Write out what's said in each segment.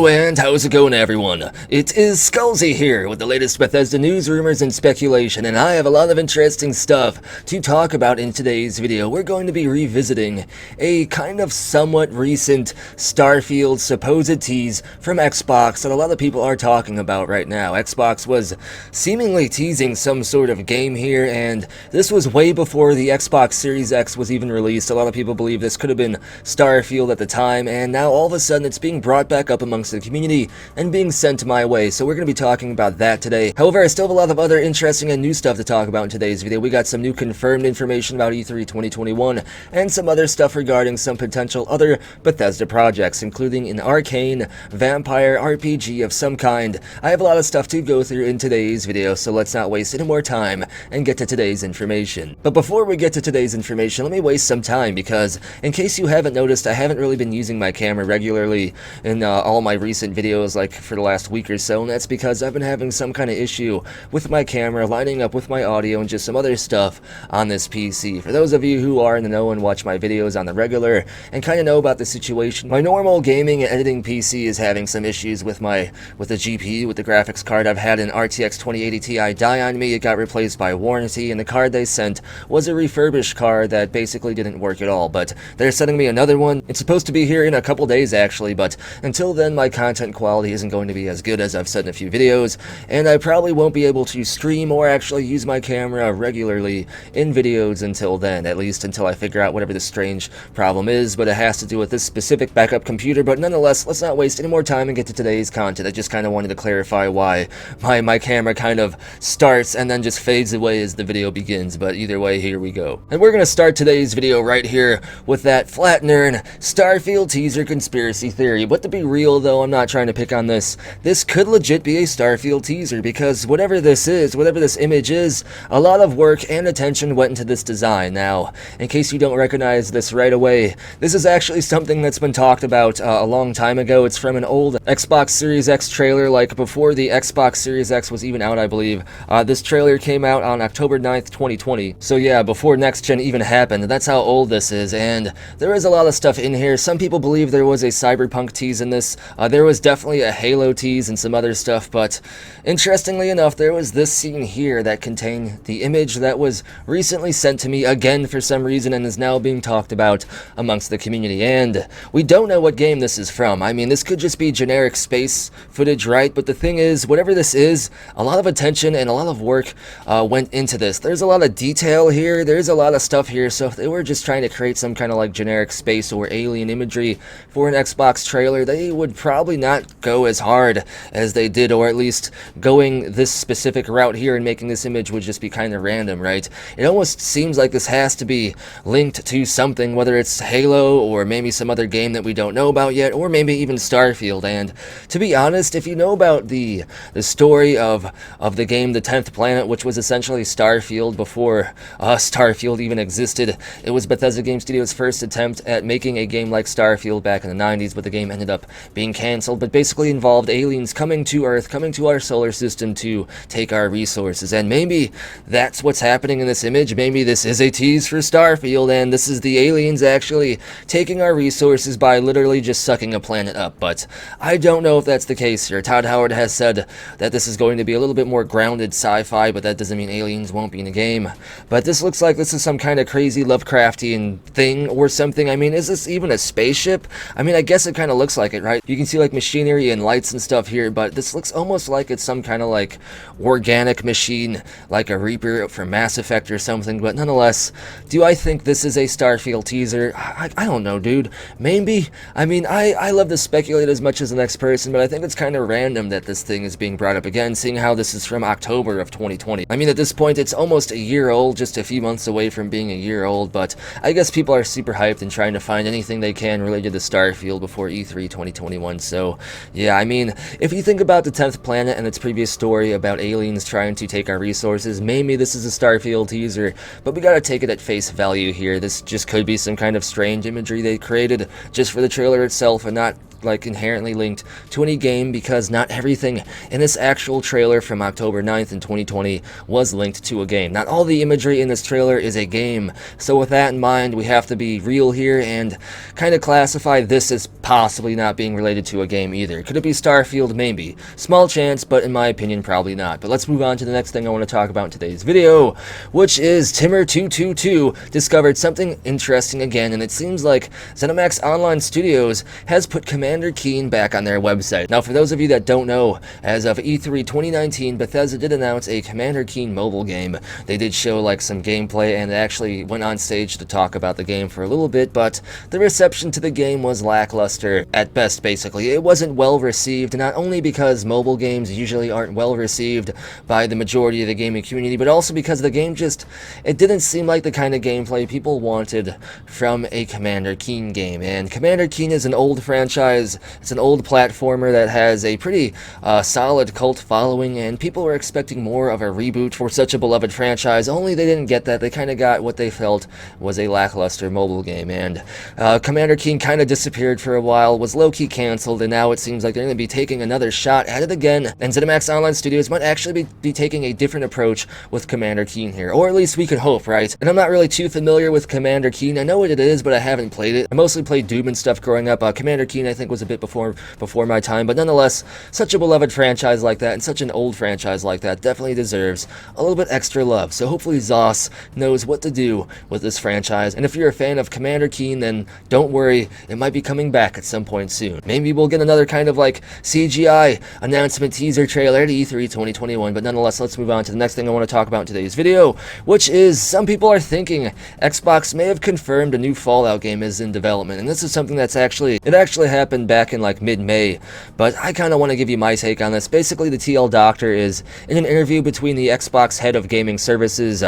Hello and how's it going, everyone? It is Skullzi here with the latest Bethesda news, rumors, and speculation, and I have a lot of interesting stuff to talk about in today's video. We're going to be revisiting a kind of somewhat recent Starfield supposed tease from Xbox that a lot of people are talking about right now. Xbox was seemingly teasing some sort of game here, and this was way before the Xbox Series X was even released. A lot of people believe this could have been Starfield at the time, and now all of a sudden it's being brought back up amongst the community and being sent my way, so we're going to be talking about that today. However, I still have a lot of other interesting and new stuff to talk about in today's video. We got some new confirmed information about E3 2021 and some other stuff regarding some potential other Bethesda projects, including an Arcane vampire RPG of some kind. I have a lot of stuff to go through in today's video, so let's not waste any more time and get to today's information. But before we get to today's information, let me waste some time because, in case you haven't noticed, I haven't really been using my camera regularly in all my recent videos, like for the last week or so, and that's because I've been having some kind of issue with my camera lining up with my audio and just some other stuff on this PC. For those of you who are in the know and watch my videos on the regular and kind of know about the situation, my normal gaming and editing PC is having some issues with the GPU, with the graphics card. I've had an RTX 2080 Ti die on me. It got replaced by warranty, and the card they sent was a refurbished card that basically didn't work at all, but they're sending me another one. It's supposed to be here in a couple days actually, but until then my content quality isn't going to be as good as I've said in a few videos, and I probably won't be able to stream or actually use my camera regularly in videos until then, at least until I figure out whatever the strange problem is, but it has to do with this specific backup computer. But nonetheless, let's not waste any more time and get to today's content. I just kind of wanted to clarify why my camera kind of starts and then just fades away as the video begins, but either way, here we go. And we're going to start today's video right here with that Flatner Starfield teaser conspiracy theory. But to be real though, I'm not trying to pick on this. This could legit be a Starfield teaser, because whatever this is, whatever this image is, a lot of work and attention went into this design. Now, in case you don't recognize this right away, this is actually something that's been talked about a long time ago. It's from an old Xbox Series X trailer, like before the Xbox Series X was even out, I believe. This trailer came out on October 9th, 2020. So yeah, before Next Gen even happened. That's how old this is, and there is a lot of stuff in here. Some people believe there was a Cyberpunk tease in this. There was definitely a Halo tease and some other stuff, but interestingly enough, there was this scene here that contained the image that was recently sent to me again for some reason and is now being talked about amongst the community, and we don't know what game this is from. I mean, this could just be generic space footage, right? But the thing is, whatever this is, a lot of attention and a lot of work went into this. There's a lot of detail here, there's a lot of stuff here, so if they were just trying to create some kind of like generic space or alien imagery for an Xbox trailer, they would probably not go as hard as they did, or at least going this specific route here and making this image would just be kind of random, right? It almost seems like this has to be linked to something, whether it's Halo or maybe some other game that we don't know about yet, or maybe even Starfield. And to be honest, if you know about the story of the game The 10th Planet, which was essentially Starfield before Starfield even existed, it was Bethesda Game Studios' first attempt at making a game like Starfield back in the 90s, but the game ended up being cancelled. But basically involved aliens coming to Earth, coming to our solar system to take our resources, and maybe that's what's happening in this image. Maybe this is a tease for Starfield, and this is the aliens actually taking our resources by literally just sucking a planet up. But I don't know if that's the case here. Todd Howard has said that this is going to be a little bit more grounded sci-fi, but that doesn't mean aliens won't be in the game. But this looks like this is some kind of crazy Lovecraftian thing or something. I mean, is this even a spaceship? I mean, I guess it kind of looks like it, right? You can see like machinery and lights and stuff here, but this looks almost like it's some kind of like organic machine, like a Reaper from Mass Effect or something. But nonetheless, do I think this is a Starfield teaser? I don't know, dude. Maybe. I mean, I love to speculate as much as the next person, but I think it's kind of random that this thing is being brought up again, seeing how this is from October of 2020. I mean, at this point, it's almost a year old, just a few months away from being a year old, but I guess people are super hyped and trying to find anything they can related to Starfield before E3 2021. So yeah, I mean, if you think about the 10th Planet and its previous story about aliens trying to take our resources, maybe this is a Starfield teaser, but we gotta take it at face value here. This just could be some kind of strange imagery they created just for the trailer itself and not like inherently linked to any game, because not everything in this actual trailer from October 9th in 2020 was linked to a game. Not all the imagery in this trailer is a game. So with that in mind, we have to be real here and kind of classify this as possibly not being related to a game either. Could it be Starfield? Maybe. Small chance, but in my opinion, probably not. But let's move on to the next thing I want to talk about in today's video, which is Timmer222 discovered something interesting again, and it seems like ZeniMax Online Studios has put Commander Keen back on their website. Now, for those of you that don't know, as of E3 2019, Bethesda did announce a Commander Keen mobile game. They did show like some gameplay, and they actually went on stage to talk about the game for a little bit, but the reception to the game was lackluster at best. Basically, it wasn't well received, not only because mobile games usually aren't well received by the majority of the gaming community, but also because the game it didn't seem like the kind of gameplay people wanted from a Commander Keen game. And Commander Keen is an old franchise. It's an old platformer that has a pretty solid cult following, and people were expecting more of a reboot for such a beloved franchise, only they didn't get that. They kind of got what they felt was a lackluster mobile game, and Commander Keen kind of disappeared for a while, was low-key cancelled, and now it seems like they're going to be taking another shot at it again, and ZeniMax Online Studios might actually be taking a different approach with Commander Keen here, or at least we can hope, right? And I'm not really too familiar with Commander Keen. I know what it is, but I haven't played it. I mostly played Doom and stuff growing up. Commander Keen, I think, was a bit before my time, but nonetheless, such a beloved franchise like that, and such an old franchise like that, definitely deserves a little bit extra love. So hopefully ZOS knows what to do with this franchise, and if you're a fan of Commander Keen, then don't worry, it might be coming back at some point soon. Maybe we'll get another kind of like CGI announcement teaser trailer at E3 2021, but nonetheless, let's move on to the next thing I want to talk about in today's video, which is some people are thinking Xbox may have confirmed a new Fallout game is in development, and this is something that's actually happened back in like mid-May, but I kind of want to give you my take on this. Basically, the TL Doctor is in an interview between the Xbox head of gaming services,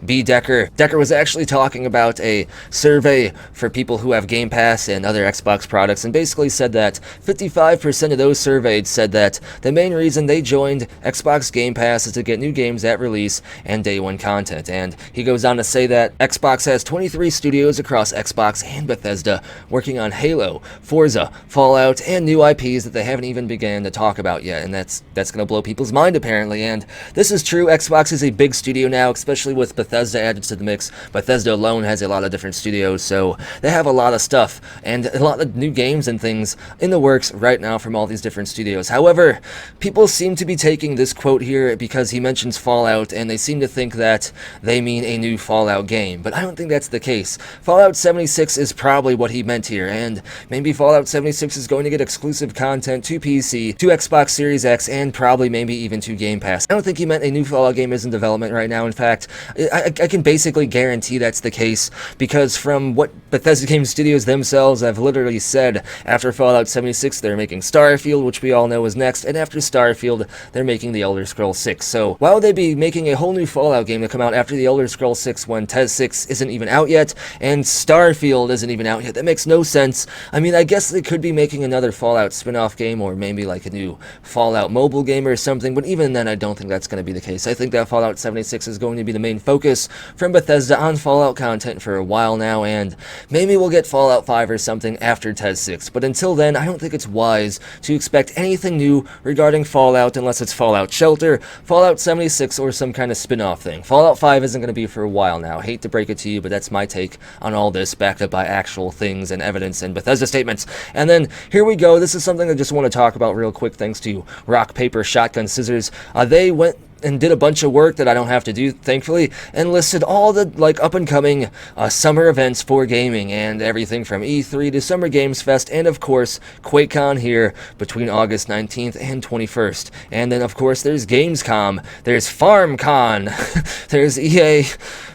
B. Decker. Decker was actually talking about a survey for people who have Game Pass and other Xbox products, and basically said that 55% of those surveyed said that the main reason they joined Xbox Game Pass is to get new games at release and day one content. And he goes on to say that Xbox has 23 studios across Xbox and Bethesda working on Halo, Forza, Fallout, and new IPs that they haven't even begun to talk about yet, and that's going to blow people's mind apparently. And this is true. Xbox is a big studio now, especially with Bethesda added to the mix. Bethesda alone has a lot of different studios, so they have a lot of stuff and a lot of new games and things in the works right now from all these different studios. However, people seem to be taking this quote here because he mentions Fallout, and they seem to think that they mean a new Fallout game, but I don't think that's the case. Fallout 76 is probably what he meant here, and maybe Fallout 76 is going to get exclusive content to PC, to Xbox Series X, and probably maybe even to Game Pass. I don't think he meant a new Fallout game is in development right now. In fact, I can basically guarantee that's the case, because from what Bethesda Game Studios themselves have literally said, after Fallout 76 they're making Starfield, which we all know is next, and after Starfield they're making The Elder Scrolls 6. So why would they be making a whole new Fallout game to come out after The Elder Scrolls 6 when TEASE 6 isn't even out yet and Starfield isn't even out yet? That makes no sense. I mean, I guess they could be making another Fallout spin-off game, or maybe like a new Fallout mobile game or something, but even then I don't think that's going to be the case. I think that Fallout 76 is going to be the main focus from Bethesda on Fallout content for a while now, and maybe we'll get Fallout 5 or something after TEASE 6, but until then I don't think it's wise to expect anything new regarding Fallout unless it's Fallout Shelter, Fallout 76, or some kind of spin-off thing. Fallout 5 isn't going to be for a while now. Hate to break it to you, but that's my take on all this, backed up by actual things and evidence and Bethesda statements. And then here we go. This is something I just want to talk about real quick thanks to Rock, Paper, Shotgun, Scissors. They went and did a bunch of work that I don't have to do, thankfully, and listed all the up-and-coming summer events for gaming, and everything from E3 to Summer Games Fest, and of course QuakeCon here between August 19th and 21st. And then of course there's Gamescom, there's FarmCon, there's EA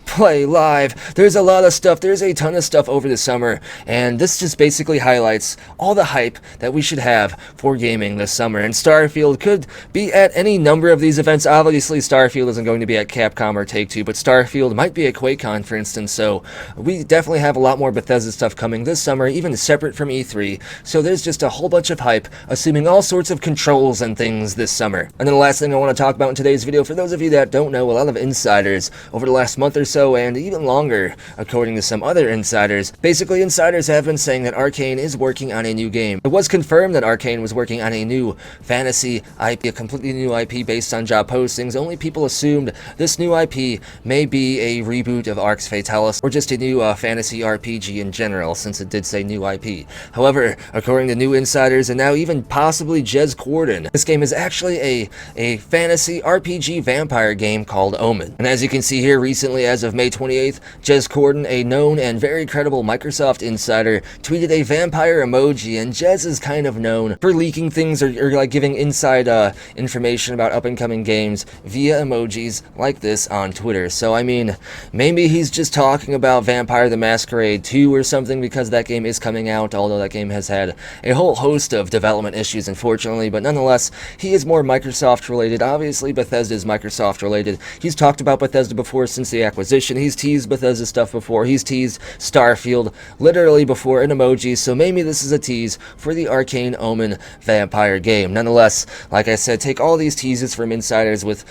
Play Live. There's a lot of stuff. There's a ton of stuff over the summer, and this just basically highlights all the hype that we should have for gaming this summer. And Starfield could be at any number of these events. Obviously, Starfield isn't going to be at Capcom or Take-Two, but Starfield might be at QuakeCon, for instance, so we definitely have a lot more Bethesda stuff coming this summer, even separate from E3, so there's just a whole bunch of hype, assuming all sorts of controls and things this summer. And then the last thing I want to talk about in today's video, for those of you that don't know, a lot of insiders over the last month or so so and even longer, according to some other insiders. Basically, insiders have been saying that Arcane is working on a new game. It was confirmed that Arcane was working on a new fantasy IP, a completely new IP based on job postings. Only people assumed this new IP may be a reboot of Arx Fatalis, or just a new fantasy RPG in general, since it did say new IP. However, according to new insiders, and now even possibly Jez Corden, this game is actually a fantasy RPG vampire game called Omen. And as you can see here, recently, as of May 28th, Jez Corden, a known and very credible Microsoft insider, tweeted a vampire emoji, and Jez is kind of known for leaking things or like giving inside information about up-and-coming games via emojis like this on Twitter. So I mean, maybe he's just talking about Vampire the Masquerade 2 or something, because that game is coming out, although that game has had a whole host of development issues, unfortunately. But nonetheless, he is more Microsoft related. Obviously, Bethesda is Microsoft related. He's talked about Bethesda before since the acquisition. He's teased Bethesda stuff before. He's teased Starfield literally before in emojis. So maybe this is a tease for the Arcane Omen vampire game. Nonetheless, like I said, take all these teases from insiders with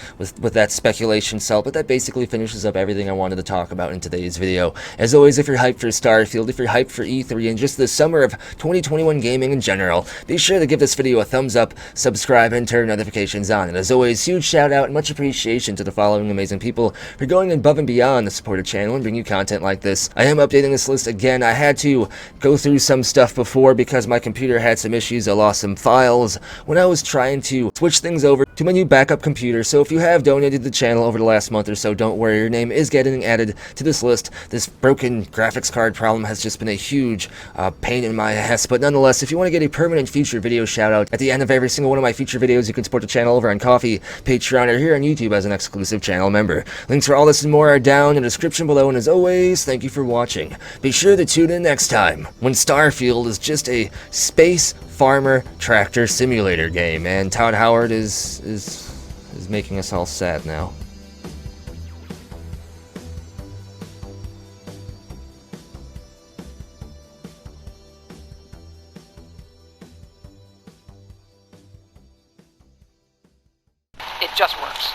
that speculation salt, but that basically finishes up everything I wanted to talk about in today's video. As always, if you're hyped for Starfield, if you're hyped for E3, and just the summer of 2021 gaming in general, be sure to give this video a thumbs up, subscribe, and turn notifications on. And as always, huge shout out and much appreciation to the following amazing people for going above and beyond to support the channel and bring you content like this. I am updating this list again. I had to go through some stuff before because my computer had some issues. I lost some files when I was trying to switch things over to my new backup computer. So if you have donated to the channel over the last month or so, don't worry, your name is getting added to this list. This broken graphics card problem has just been a huge pain in my ass, but nonetheless, if you want to get a permanent future video shout out at the end of every single one of my future videos, you can support the channel over on Ko-fi, Patreon, or here on YouTube as an exclusive channel member. Links for all this and more are down in the description below, and as always, thank you for watching. Be sure to tune in next time when Starfield is just a space farmer tractor simulator game, and Todd Howard is making us all sad now. It just works.